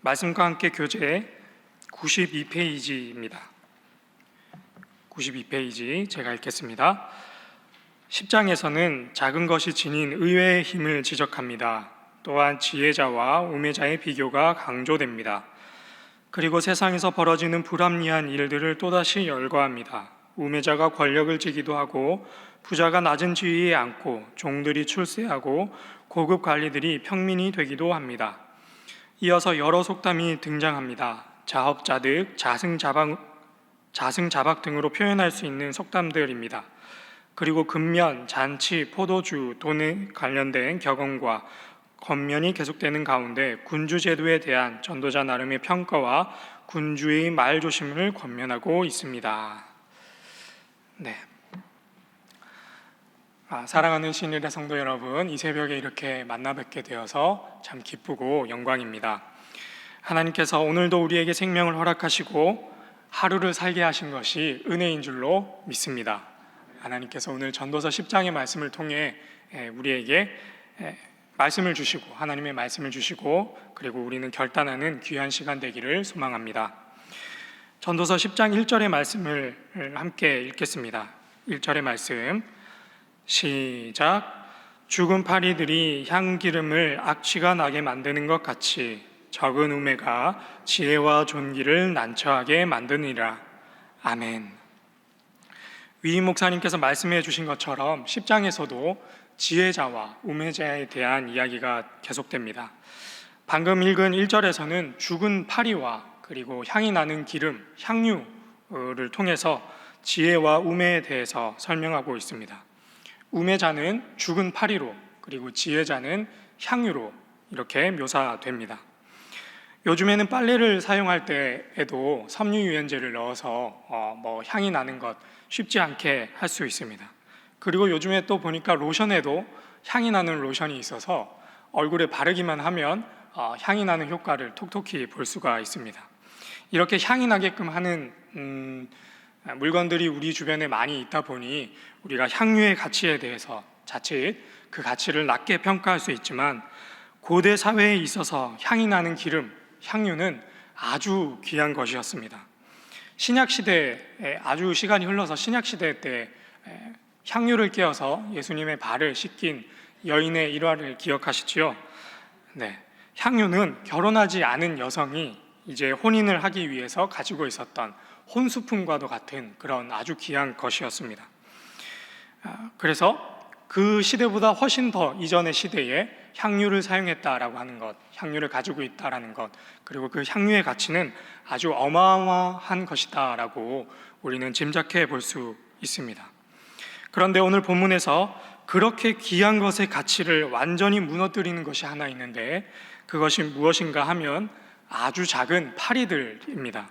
말씀과 함께 교재 92페이지입니다. 92페이지 제가 읽겠습니다. 10장에서는 작은 것이 지닌 의외의 힘을 지적합니다. 또한 지혜자와 우매자의 비교가 강조됩니다. 그리고 세상에서 벌어지는 불합리한 일들을 또다시 열거합니다. 우매자가 권력을 쥐기도 하고 부자가 낮은 지위에 앉고 종들이 출세하고 고급 관리들이 평민이 되기도 합니다. 이어서 여러 속담이 등장합니다. 자업자득, 자승자박 등으로 표현할 수 있는 속담들입니다. 그리고 근면, 잔치, 포도주, 돈에 관련된 격언과 겉면이 계속되는 가운데 군주제도에 대한 전도자 나름의 평가와 군주의 말조심을 권면하고 있습니다. 네. 사랑하는 신일의 성도 여러분, 이 새벽에 이렇게 만나 뵙게 되어서 참 기쁘고 영광입니다. 하나님께서 오늘도 우리에게 생명을 허락하시고 하루를 살게 하신 것이 은혜인 줄로 믿습니다. 하나님께서 오늘 전도서 10장의 말씀을 통해 우리에게 말씀을 주시고 하나님의 말씀을 주시고 그리고 우리는 결단하는 귀한 시간 되기를 소망합니다. 전도서 10장 1절의 말씀을 함께 읽겠습니다. 1절의 말씀 시작. 죽은 파리들이 향기름을 악취가 나게 만드는 것 같이 적은 우매가 지혜와 존귀를 난처하게 만드니라. 아멘. 위임 목사님께서 말씀해 주신 것처럼 10장에서도 지혜자와 우매자에 대한 이야기가 계속됩니다. 방금 읽은 1절에서는 죽은 파리와 그리고 향이 나는 기름, 향유를 통해서 지혜와 우매에 대해서 설명하고 있습니다. 우매자는 죽은 파리로 그리고 지혜자는 향유로 이렇게 묘사됩니다. 요즘에는 빨래를 사용할 때에도 섬유유연제를 넣어서 향이 나는 것 쉽지 않게 할 수 있습니다. 그리고 요즘에 또 보니까 로션에도 향이 나는 로션이 있어서 얼굴에 바르기만 하면 향이 나는 효과를 톡톡히 볼 수가 있습니다. 이렇게 향이 나게끔 하는 물건들이 우리 주변에 많이 있다 보니 우리가 향유의 가치에 대해서 자칫 그 가치를 낮게 평가할 수 있지만 고대 사회에 있어서 향이 나는 기름, 향유는 아주 귀한 것이었습니다. 신약시대에 아주 시간이 흘러서 신약시대 때 향유를 깨어서 예수님의 발을 씻긴 여인의 일화를 기억하시지요? 네, 향유는 결혼하지 않은 여성이 이제 혼인을 하기 위해서 가지고 있었던 혼수품과도 같은 그런 아주 귀한 것이었습니다. 그래서 그 시대보다 훨씬 더 이전의 시대에 향유를 사용했다라고 하는 것, 향유를 가지고 있다라는 것, 그리고 그 향유의 가치는 아주 어마어마한 것이다라고 우리는 짐작해 볼 수 있습니다. 그런데 오늘 본문에서 그렇게 귀한 것의 가치를 완전히 무너뜨리는 것이 하나 있는데 그것이 무엇인가 하면 아주 작은 파리들입니다.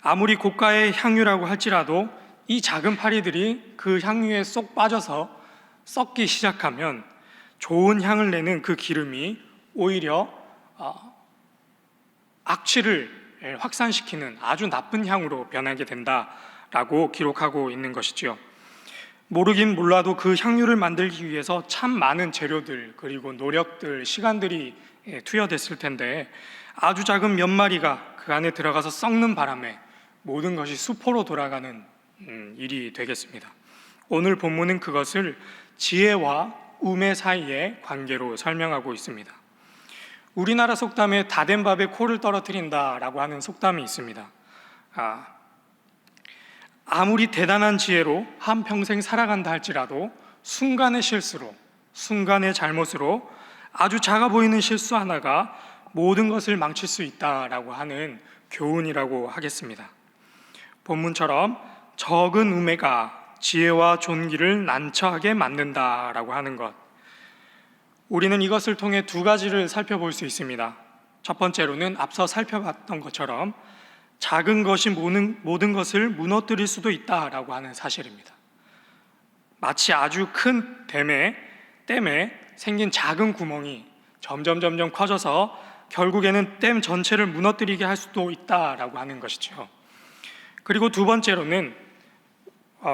아무리 고가의 향유라고 할지라도 이 작은 파리들이 그 향유에 쏙 빠져서 썩기 시작하면 좋은 향을 내는 그 기름이 오히려 악취를 확산시키는 아주 나쁜 향으로 변하게 된다라고 기록하고 있는 것이지요. 모르긴 몰라도 그 향유를 만들기 위해서 참 많은 재료들 그리고 노력들, 시간들이 투여됐을 텐데 아주 작은 몇 마리가 그 안에 들어가서 썩는 바람에 모든 것이 수포로 돌아가는 일이 되겠습니다. 오늘 본문은 그것을 지혜와 우매 사이의 관계로 설명하고 있습니다. 우리나라 속담에 다 된 밥에 코를 떨어뜨린다라고 하는 속담이 있습니다. 아무리 대단한 지혜로 한평생 살아간다 할지라도 순간의 실수로, 순간의 잘못으로 아주 작아 보이는 실수 하나가 모든 것을 망칠 수 있다라고 하는 교훈이라고 하겠습니다. 본문처럼 적은 우매가 지혜와 존귀를 난처하게 만든다라고 하는 것, 우리는 이것을 통해 두 가지를 살펴볼 수 있습니다. 첫 번째로는 앞서 살펴봤던 것처럼 작은 것이 모든 것을 무너뜨릴 수도 있다라고 하는 사실입니다. 마치 아주 큰 댐에 생긴 작은 구멍이 점점 커져서 결국에는 댐 전체를 무너뜨리게 할 수도 있다라고 하는 것이죠. 그리고 두 번째로는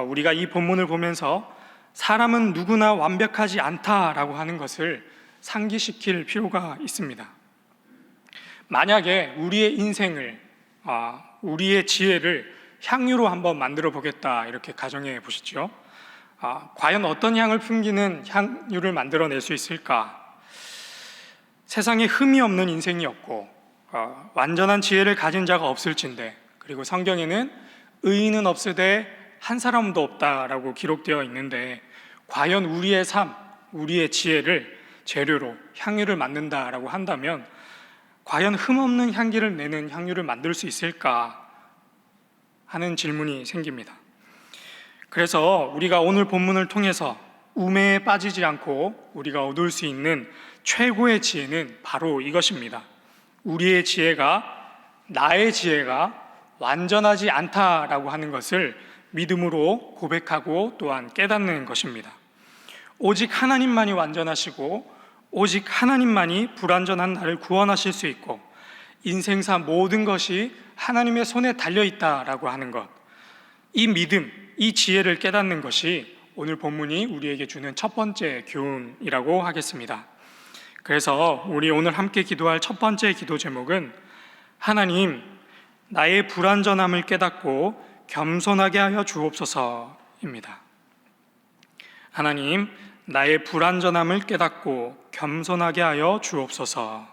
우리가 이 본문을 보면서 사람은 누구나 완벽하지 않다라고 하는 것을 상기시킬 필요가 있습니다. 만약에 우리의 인생을, 우리의 지혜를 향유로 한번 만들어 보겠다 이렇게 가정해 보시죠. 과연 어떤 향을 풍기는 향유를 만들어낼 수 있을까? 세상에 흠이 없는 인생이 없고 완전한 지혜를 가진 자가 없을진데, 그리고 성경에는 의인은 없으되 한 사람도 없다라고 기록되어 있는데, 과연 우리의 삶, 우리의 지혜를 재료로 향유를 만든다라고 한다면 과연 흠없는 향기를 내는 향유를 만들 수 있을까 하는 질문이 생깁니다. 그래서 우리가 오늘 본문을 통해서 우매에 빠지지 않고 우리가 얻을 수 있는 최고의 지혜는 바로 이것입니다. 우리의 지혜가, 나의 지혜가 완전하지 않다라고 하는 것을 믿음으로 고백하고 또한 깨닫는 것입니다. 오직 하나님만이 완전하시고 오직 하나님만이 불완전한 나를 구원하실 수 있고 인생사 모든 것이 하나님의 손에 달려있다라고 하는 것, 이 믿음, 이 지혜를 깨닫는 것이 오늘 본문이 우리에게 주는 첫 번째 교훈이라고 하겠습니다. 그래서 우리 오늘 함께 기도할 첫 번째 기도 제목은 하나님, 나의 불완전함을 깨닫고 겸손하게 하여 주옵소서입니다. 하나님, 나의 불완전함을 깨닫고 겸손하게 하여 주옵소서.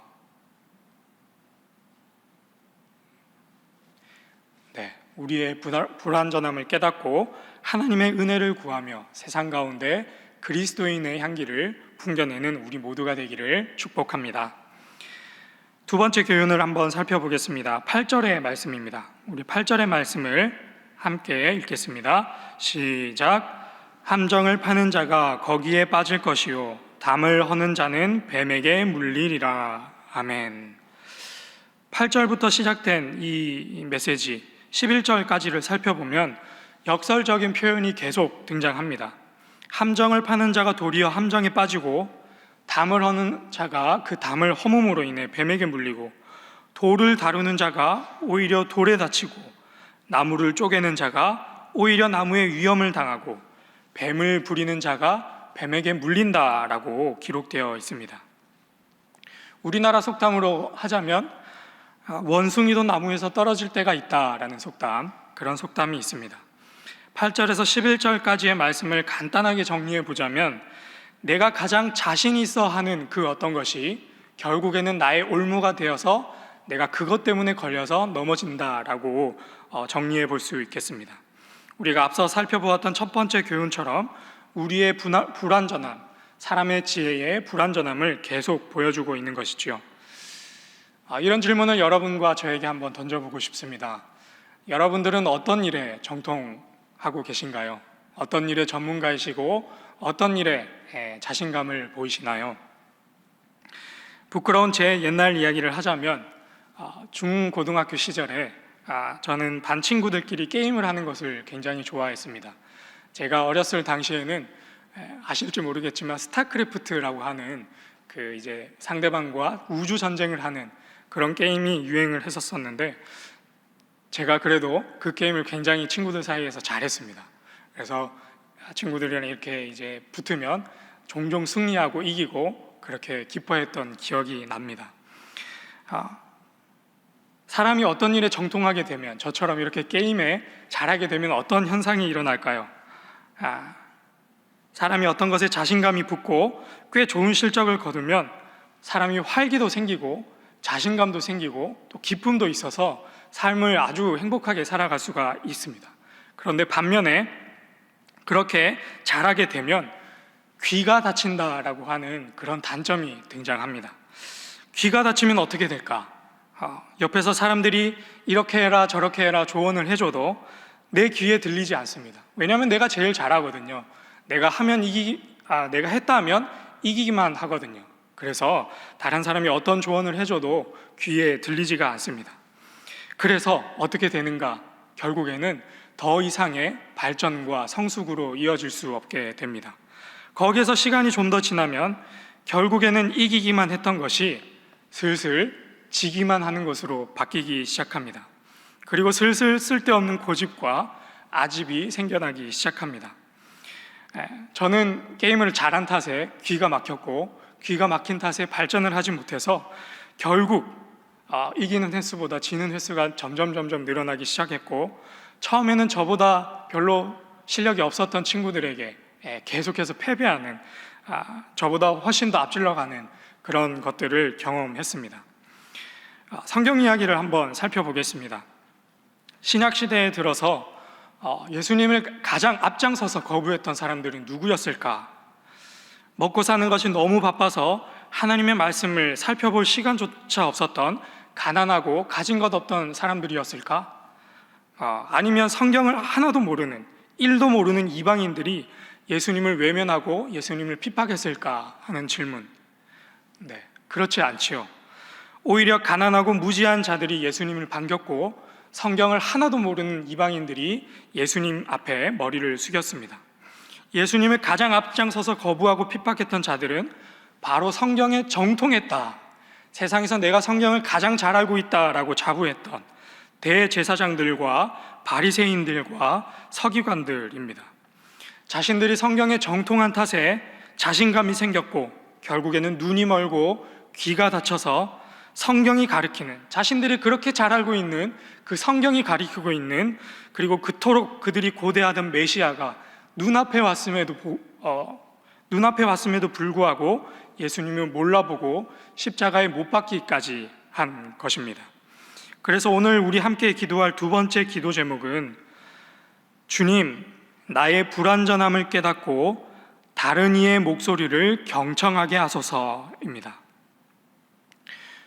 네, 우리의 불완전함을 깨닫고 하나님의 은혜를 구하며 세상 가운데 그리스도인의 향기를 풍겨내는 우리 모두가 되기를 축복합니다. 두 번째 교훈을 한번 살펴보겠습니다. 8절의 말씀입니다. 우리 8절의 말씀을 함께 읽겠습니다. 시작. 함정을 파는 자가 거기에 빠질 것이요 담을 허는 자는 뱀에게 물리리라. 아멘. 8절부터 시작된 이 메시지 11절까지를 살펴보면 역설적인 표현이 계속 등장합니다. 함정을 파는 자가 도리어 함정에 빠지고, 담을 허는 자가 그 담을 허물음으로 인해 뱀에게 물리고, 돌을 다루는 자가 오히려 돌에 다치고, 나무를 쪼개는 자가 오히려 나무에 위험을 당하고, 뱀을 부리는 자가 뱀에게 물린다라고 기록되어 있습니다. 우리나라 속담으로 하자면 원숭이도 나무에서 떨어질 때가 있다라는 속담, 그런 속담이 있습니다. 8절에서 11절까지의 말씀을 간단하게 정리해 보자면, 내가 가장 자신 있어 하는 그 어떤 것이 결국에는 나의 올무가 되어서 내가 그것 때문에 걸려서 넘어진다라고 정리해 볼 수 있겠습니다. 우리가 앞서 살펴보았던 첫 번째 교훈처럼 우리의 불완전함, 사람의 지혜의 불완전함을 계속 보여주고 있는 것이죠. 이런 질문을 여러분과 저에게 한번 던져보고 싶습니다. 여러분들은 어떤 일에 정통하고 계신가요? 어떤 일에 전문가이시고 어떤 일에 자신감을 보이시나요? 부끄러운 제 옛날 이야기를 하자면 중고등학교 시절에 저는 반 친구들끼리 게임을 하는 것을 굉장히 좋아했습니다. 제가 어렸을 당시에는 아실지 모르겠지만 스타크래프트라고 하는 그 이제 상대방과 우주 전쟁을 하는 그런 게임이 유행을 했었는데, 제가 그래도 그 게임을 굉장히 친구들 사이에서 잘했습니다. 그래서 친구들이랑 이렇게 이제 붙으면 종종 승리하고 이기고 그렇게 기뻐했던 기억이 납니다. 사람이 어떤 일에 정통하게 되면, 저처럼 이렇게 게임에 잘하게 되면 어떤 현상이 일어날까요? 사람이 어떤 것에 자신감이 붙고 꽤 좋은 실적을 거두면 사람이 활기도 생기고 자신감도 생기고 또 기쁨도 있어서 삶을 아주 행복하게 살아갈 수가 있습니다. 그런데 반면에 그렇게 잘하게 되면 귀가 다친다라고 하는 그런 단점이 등장합니다. 귀가 다치면 어떻게 될까? 옆에서 사람들이 이렇게 해라 저렇게 해라 조언을 해줘도 내 귀에 들리지 않습니다. 왜냐하면 내가 제일 잘하거든요. 내가 했다 하면 이기기만 하거든요. 그래서 다른 사람이 어떤 조언을 해줘도 귀에 들리지가 않습니다. 그래서 어떻게 되는가? 결국에는 더 이상의 발전과 성숙으로 이어질 수 없게 됩니다. 거기에서 시간이 좀 더 지나면 결국에는 이기기만 했던 것이 슬슬 지기만 하는 것으로 바뀌기 시작합니다. 그리고 슬슬 쓸데없는 고집과 아집이 생겨나기 시작합니다. 저는 게임을 잘한 탓에 귀가 막혔고, 귀가 막힌 탓에 발전을 하지 못해서 결국 이기는 횟수보다 지는 횟수가 점점 늘어나기 시작했고, 처음에는 저보다 별로 실력이 없었던 친구들에게 계속해서 패배하는, 저보다 훨씬 더 앞질러가는 그런 것들을 경험했습니다. 성경 이야기를 한번 살펴보겠습니다. 신약 시대에 들어서 예수님을 가장 앞장서서 거부했던 사람들은 누구였을까? 먹고 사는 것이 너무 바빠서 하나님의 말씀을 살펴볼 시간조차 없었던 가난하고 가진 것 없던 사람들이었을까? 아니면 성경을 하나도 모르는, 1도 모르는 이방인들이 예수님을 외면하고 예수님을 핍박했을까 하는 질문. 네, 그렇지 않지요. 오히려 가난하고 무지한 자들이 예수님을 반겼고, 성경을 하나도 모르는 이방인들이 예수님 앞에 머리를 숙였습니다. 예수님을 가장 앞장서서 거부하고 핍박했던 자들은 바로 성경에 정통했다, 세상에서 내가 성경을 가장 잘 알고 있다라고 자부했던 대제사장들과 바리새인들과 서기관들입니다. 자신들이 성경에 정통한 탓에 자신감이 생겼고, 결국에는 눈이 멀고 귀가 닫혀서 성경이 가리키는, 자신들이 그렇게 잘 알고 있는 그 성경이 가리키고 있는, 그리고 그토록 그들이 고대하던 메시아가 눈앞에 왔음에도 불구하고 예수님을 몰라보고 십자가에 못 박기까지 한 것입니다. 그래서 오늘 우리 함께 기도할 두 번째 기도 제목은 주님, 나의 불완전함을 깨닫고 다른 이의 목소리를 경청하게 하소서입니다.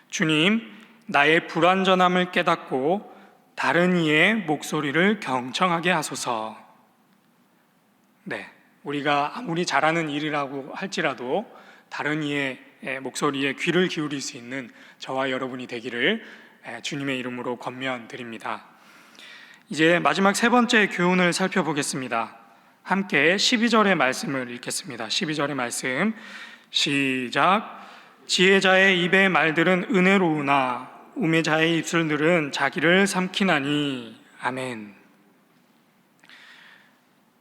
주님, 나의 불완전함을 깨닫고 다른 이의 목소리를 경청하게 하소서. 네, 우리가 아무리 잘하는 일이라고 할지라도 다른 이의 목소리에 귀를 기울일 수 있는 저와 여러분이 되기를 주님의 이름으로 권면드립니다. 이제 마지막 세 번째 교훈을 살펴보겠습니다. 함께 12절의 말씀을 읽겠습니다. 12절의 말씀 시작. 지혜자의 입의 말들은 은혜로우나 우매자의 입술들은 자기를 삼키나니. 아멘.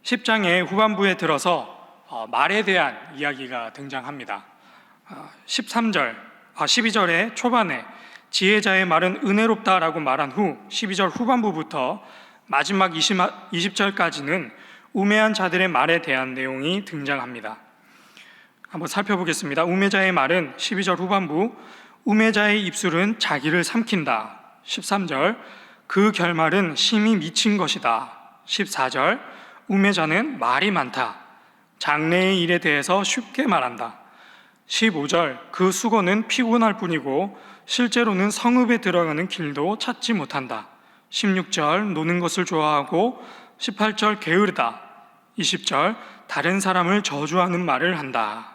10장의 후반부에 들어서 말에 대한 이야기가 등장합니다. 12절의 초반에 지혜자의 말은 은혜롭다라고 말한 후 12절 후반부부터 마지막 20절까지는 우매한 자들의 말에 대한 내용이 등장합니다. 한번 살펴보겠습니다. 우매자의 말은 12절 후반부, 우매자의 입술은 자기를 삼킨다. 13절, 그 결말은 심히 미친 것이다. 14절, 우매자는 말이 많다. 장래의 일에 대해서 쉽게 말한다. 15절, 그 수고는 피곤할 뿐이고 실제로는 성읍에 들어가는 길도 찾지 못한다. 16절, 노는 것을 좋아하고 18절, 게으르다. 20절, 다른 사람을 저주하는 말을 한다.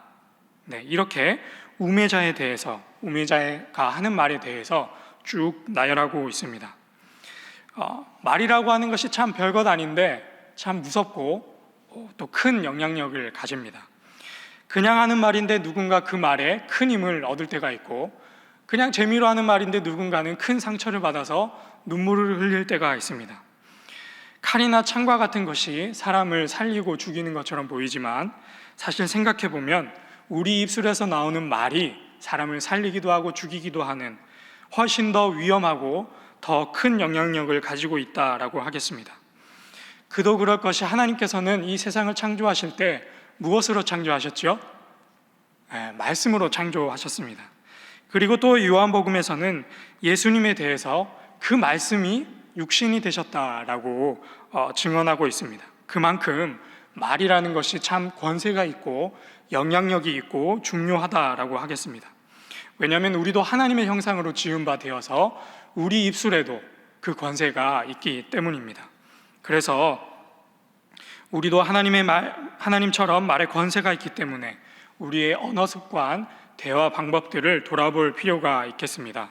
네, 이렇게 우매자에 대해서, 우매자가 하는 말에 대해서 쭉 나열하고 있습니다. 말이라고 하는 것이 참 별것 아닌데 참 무섭고 또 큰 영향력을 가집니다. 그냥 하는 말인데 누군가 그 말에 큰 힘을 얻을 때가 있고, 그냥 재미로 하는 말인데 누군가는 큰 상처를 받아서 눈물을 흘릴 때가 있습니다. 칼이나 창과 같은 것이 사람을 살리고 죽이는 것처럼 보이지만 사실 생각해보면 우리 입술에서 나오는 말이 사람을 살리기도 하고 죽이기도 하는 훨씬 더 위험하고 더 큰 영향력을 가지고 있다라고 하겠습니다. 그도 그럴 것이 하나님께서는 이 세상을 창조하실 때 무엇으로 창조하셨죠? 말씀으로 창조하셨습니다. 그리고 또 요한복음에서는 예수님에 대해서 그 말씀이 육신이 되셨다라고 증언하고 있습니다. 그만큼 말이라는 것이 참 권세가 있고 영향력이 있고 중요하다라고 하겠습니다. 왜냐하면 우리도 하나님의 형상으로 지은 바 되어서 우리 입술에도 그 권세가 있기 때문입니다. 그래서 우리도 하나님처럼 말에 권세가 있기 때문에 우리의 언어 습관, 대화 방법들을 돌아볼 필요가 있겠습니다.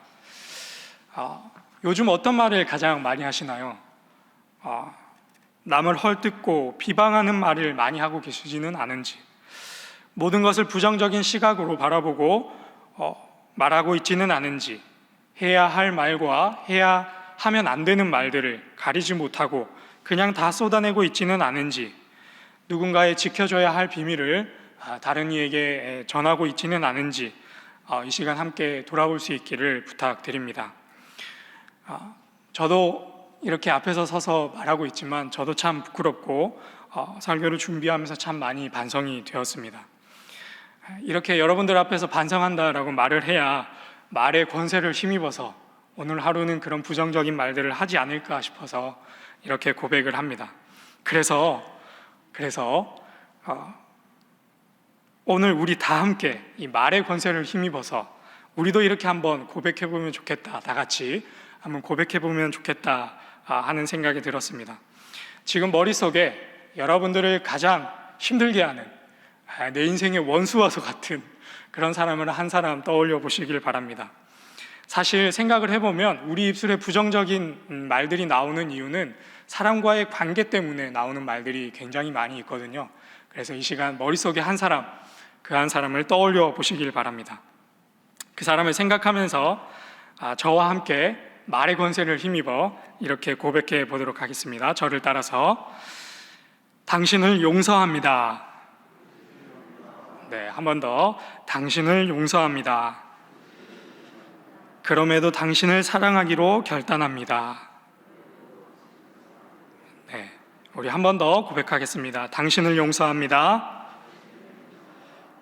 요즘 어떤 말을 가장 많이 하시나요? 남을 헐뜯고 비방하는 말을 많이 하고 계시지는 않은지, 모든 것을 부정적인 시각으로 바라보고 말하고 있지는 않은지, 해야 할 말과 해야 하면 안 되는 말들을 가리지 못하고 그냥 다 쏟아내고 있지는 않은지, 누군가의 지켜줘야 할 비밀을 다른 이에게 전하고 있지는 않은지 이 시간 함께 돌아볼 수 있기를 부탁드립니다. 저도 이렇게 앞에서 서서 말하고 있지만 저도 참 부끄럽고 설교를 준비하면서 참 많이 반성이 되었습니다. 이렇게 여러분들 앞에서 반성한다라고 말을 해야 말의 권세를 힘입어서 오늘 하루는 그런 부정적인 말들을 하지 않을까 싶어서 이렇게 고백을 합니다. 그래서 오늘 우리 다 함께 이 말의 권세를 힘입어서 우리도 이렇게 한번 고백해보면 좋겠다, 다 같이 한번 고백해보면 좋겠다 하는 생각이 들었습니다. 지금 머릿속에 여러분들을 가장 힘들게 하는 내 인생의 원수와도 같은 그런 사람을 한 사람 떠올려 보시길 바랍니다. 사실 생각을 해보면 우리 입술에 부정적인 말들이 나오는 이유는 사람과의 관계 때문에 나오는 말들이 굉장히 많이 있거든요. 그래서 이 시간 머릿속에 한 사람, 그 한 사람을 떠올려 보시길 바랍니다. 그 사람을 생각하면서 저와 함께 말의 권세를 힘입어 이렇게 고백해 보도록 하겠습니다. 저를 따라서 당신을 용서합니다. 네, 한 번 더. 당신을 용서합니다. 그럼에도 당신을 사랑하기로 결단합니다. 네, 우리 한 번 더 고백하겠습니다. 당신을 용서합니다.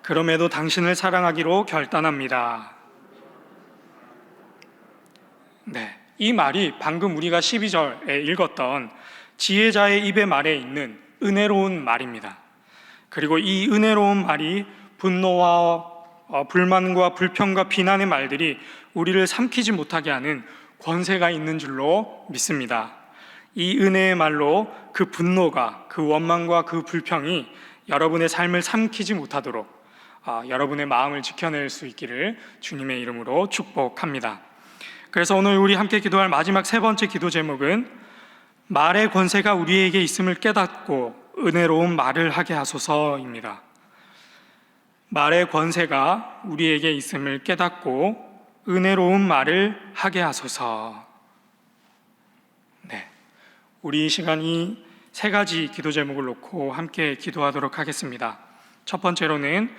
그럼에도 당신을 사랑하기로 결단합니다. 네, 이 말이 방금 우리가 12절에 읽었던 지혜자의 입의 말에 있는 은혜로운 말입니다. 그리고 이 은혜로운 말이 분노와 불만과 불평과 비난의 말들이 우리를 삼키지 못하게 하는 권세가 있는 줄로 믿습니다. 이 은혜의 말로 그 분노가, 그 원망과 그 불평이 여러분의 삶을 삼키지 못하도록 여러분의 마음을 지켜낼 수 있기를 주님의 이름으로 축복합니다. 그래서 오늘 우리 함께 기도할 마지막 세 번째 기도 제목은 말의 권세가 우리에게 있음을 깨닫고 은혜로운 말을 하게 하소서입니다. 말의 권세가 우리에게 있음을 깨닫고 은혜로운 말을 하게 하소서. 네, 우리 이 시간 이 세 가지 기도 제목을 놓고 함께 기도하도록 하겠습니다. 첫 번째로는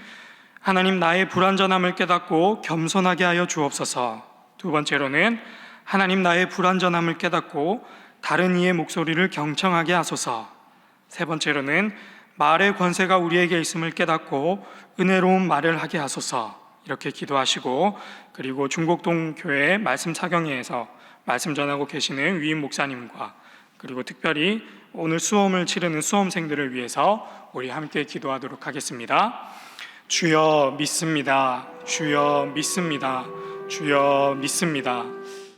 하나님 나의 불완전함을 깨닫고 겸손하게 하여 주옵소서. 두 번째로는 하나님 나의 불완전함을 깨닫고 다른 이의 목소리를 경청하게 하소서. 세 번째로는 말의 권세가 우리에게 있음을 깨닫고 은혜로운 말을 하게 하소서. 이렇게 기도하시고, 그리고 중곡동 교회 말씀 사경회에서 말씀 전하고 계시는 위임 목사님과 그리고 특별히 오늘 수험을 치르는 수험생들을 위해서 우리 함께 기도하도록 하겠습니다. 주여 믿습니다. 주여 믿습니다. 주여 믿습니다.